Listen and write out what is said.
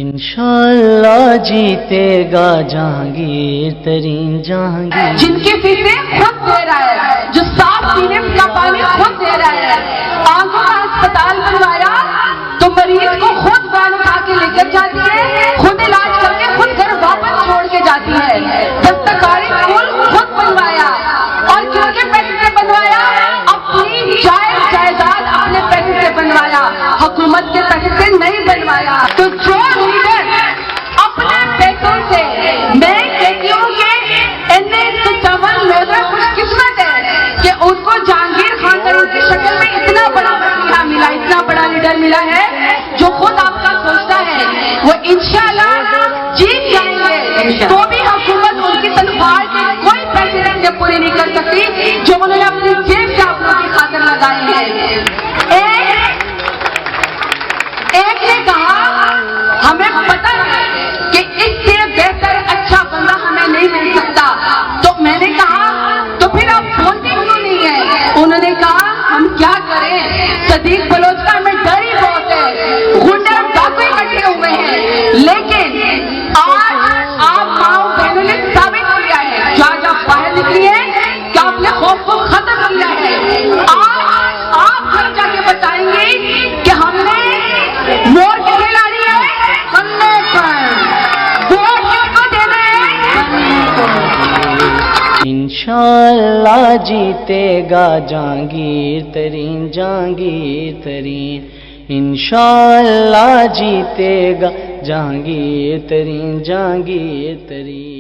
انشاءاللہ جیتے گا جہانگیر ترین جہانگیر، جن کی فکریں خود دے رہا ہے، جو صاف پینے کا پانی خود دے رہا ہے، آنکھوں کا اسپتال بنوایا تو مریض کو خود وین اٹھا کے لے کر جاتی ہے، خود علاج کر کے خود گھر واپس چھوڑ کے جاتی ہے، دستکاری اسکول خود بنوایا، اور کن کے پیسے سے بنوایا؟ اپنی جائز جائیداد اپنے پیسے سے بنوایا، حکومت کے پیسے سے نہیں بنوایا۔ تو جو لیڈر اپنے پیسوں سے، میں کہتی ہوں کہ میرا خوش قسمت ہے کہ اس کو جہانگیر خان ترین کی شکل میں اتنا بڑا وسیلہ ملا، اتنا بڑا لیڈر ملا ہے جو خود آپ کا سوچتا ہے۔ وہ انشاءاللہ جیت جائیں گے تو بھی حکومت ان کی تنخواہ کے کوئی پیسے پوری نہیں کر سکتی جو انہوں نے اپنی جیب سے آپ لوگوں کی خاطر لگائی ہے۔ ایک نے کہا ہمیں پتہ ہے کہ اس سے بہتر اچھا بندہ ہمیں نہیں مل سکتا، تو میں نے کہا تو پھر آپ بولتے کیوں نہیں ہیں؟ انہوں نے کہا ہم کیا کریں، صدیق بلوچ کا ہمیں ڈر ہی بہت ہے، غنڈے اور ڈاکو اکٹھے ہوئے ہیں، لیکن آج آپ ماؤں بہنوں نے ثابت کیا ہے، جو آج آپ باہر نکلی ہیں کہ آپ نے خوف کو ختم کیا ہے۔ آپ گھر جا کے بتائیں گے کہ ہم نے ووٹ کسے لاڑی ہے؟ بننے پر۔ ووٹ کس کو دینا ہے؟ انشاءاللہ جیتے گا جہانگیر ترین جہانگیر ترین، انشاءاللہ جیتے گا جہانگیر ترین جہانگیر ترین۔